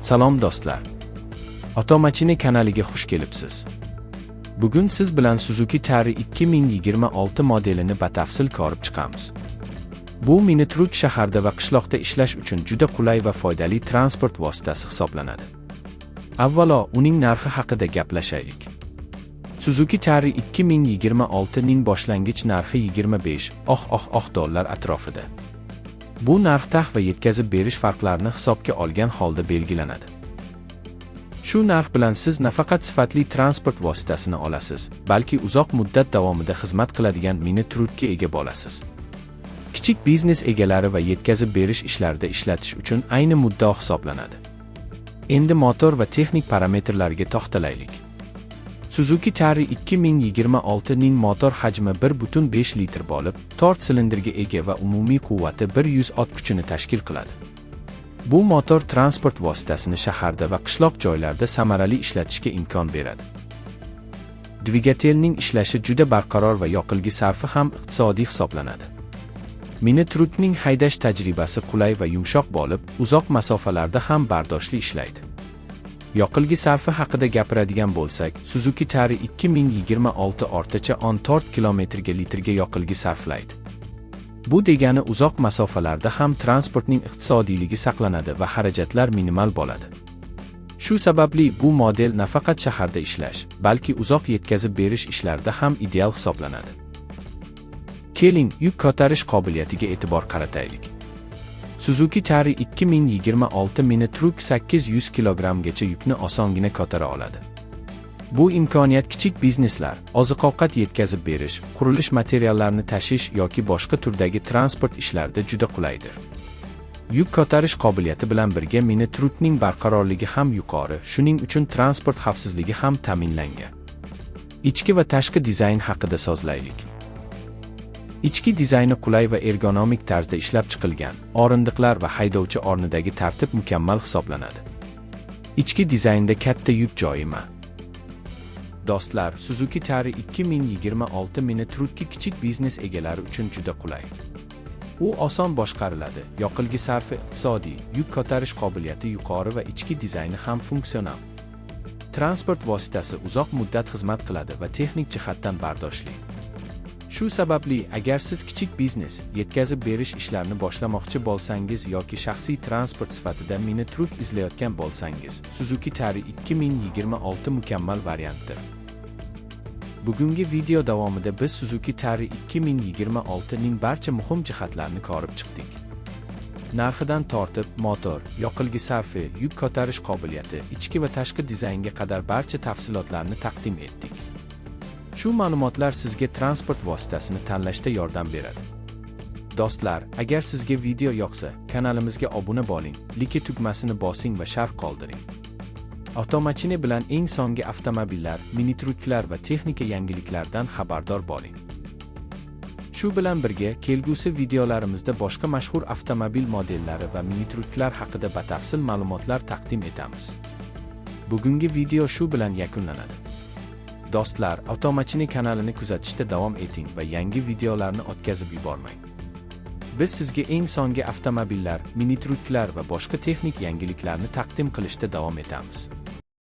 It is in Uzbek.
Salom do'stlar. Automashina kanaliga xush kelibsiz. Bugun siz bilan Suzuki Tari 2026 modelini batafsil ko'rib chiqamiz. Bu mini truk shaharda va qishloqda ishlash uchun juda qulay va foydali transport vositasi hisoblanadi. Avvalo, uning narxi haqida gaplashaylik. Suzuki Tari 2026 ning boshlang'ich narxi $25 atrofida. Bu narx va yetkazib berish farqlarini hisobga olgan holda belgilanadi. Shu narx bilan siz nafaqat sifatli transport vositasini olasiz, balki uzoq muddat davomida xizmat qiladigan mini trukka ega bo'lasiz. Kichik biznes egalari va yetkazib berish ishlarida ishlatish uchun ayni muddao hisoblanadi. Endi motor va texnik parametrlarga to'xtalaylik. Suzuki Tari 2026 ning motor hajmi 1.5 litr bo'lib, 4 silindrga ega va umumiy quvvati 100 ot kuchini tashkil qiladi. Bu motor transport vositasini shaharda va qishloq joylarda samarali ishlatishga imkon beradi. Dvigatelning ishlashi juda barqaror va yoqilg'i sarfi ham iqtisodiy hisoblanadi. Mini trukning haydash tajribasi qulay va yumshoq bo'lib, uzoq masofalarda ham bardoshli ishlaydi. Yoqilg'i sarfi haqida gapiradigan bo'lsak, Suzuki Tari 2026 o'rtacha 4 kilometrga litrga yoqilg'i sarflaydi. Bu degani uzoq masofalarda ham transportning iqtisodiyligi saqlanadi va xarajatlar minimal bo'ladi. Shu sababli bu model nafaqat shaharda ishlash, balki uzoq yetkazib berish ishlarida ham ideal hisoblanadi. Keling, yuk ko'tarish qobiliyatiga e'tibor qarataylik. Suzuki Tari 2026 mini truk 800 kilogramgacha yukni osongina ko'tara oladi. Bu imkoniyat kichik bizneslar, oziq-ovqat yetkazib berish, qurilish materiallarini tashish yoki boshqa turdagi transport ishlarida juda qulaydir. Yuk ko'tarish qobiliyati bilan birga mini trukning barqarorligi ham yuqori, shuning uchun transport xavfsizligi ham ta'minlangan. Ichki va tashqi dizayn haqida so'zlaylik. Ichki dizayni qulay va ergonomik tarzda ishlab chiqilgan, o'rindiqlar va haydovchi o'rnidagi tartib mukammal hisoblanadi. Ichki dizaynda katta yuk joyimi. Do'stlar, Suzuki Tari 2026 mini trukki kichik biznes egalari uchun juda qulay. U oson boshqariladi, yoqilg'i sarfi iqtisodiy, yuk ko'tarish qobiliyati yuqori va ichki dizayni ham funksional. Transport vositasi uzoq muddat xizmat qiladi va texnik jihatdan bardoshli. Shu sababli, agar siz kichik biznes, yetkazib berish ishlarini boshlamoqchi bo'lsangiz yoki shaxsiy transport sifatida mini truk izlayotgan bo'lsangiz, Suzuki Tari 2026 mukammal variantdir. Bugungi video davomida biz Suzuki Tari 2026 ning barcha muhim jihatlarini ko'rib chiqdik. Narxidan tortib, motor, yoqilg'i sarfi, yuk ko'tarish qobiliyati, ichki va tashqi dizaynga qadar barcha tafsilotlarni taqdim etdik. Shu ma'lumotlar sizga transport vositasini tanlashda yordam beradi. Do'stlar, agar sizga video yoqsa, kanalimizga obuna bo'ling, like tugmasini bosing va sharh qoldiring. Automashina bilan eng so'nggi avtomobillar, mini truklar va texnika yangiliklardan xabardor bo'ling. Shu bilan birga, kelgusi videolarimizda boshqa mashhur avtomobil modellari va mini truklar haqida batafsil ma'lumotlar taqdim etamiz. Bugungi video shu bilan yakunlanadi. Do'stlar, Automashina kanalini kuzatishda davom eting va yangi videolarni o'tkazib yubormang. Biz sizga eng so'nggi avtomobillar, mini truklar va boshqa texnik yangiliklarni taqdim qilishda davom etamiz.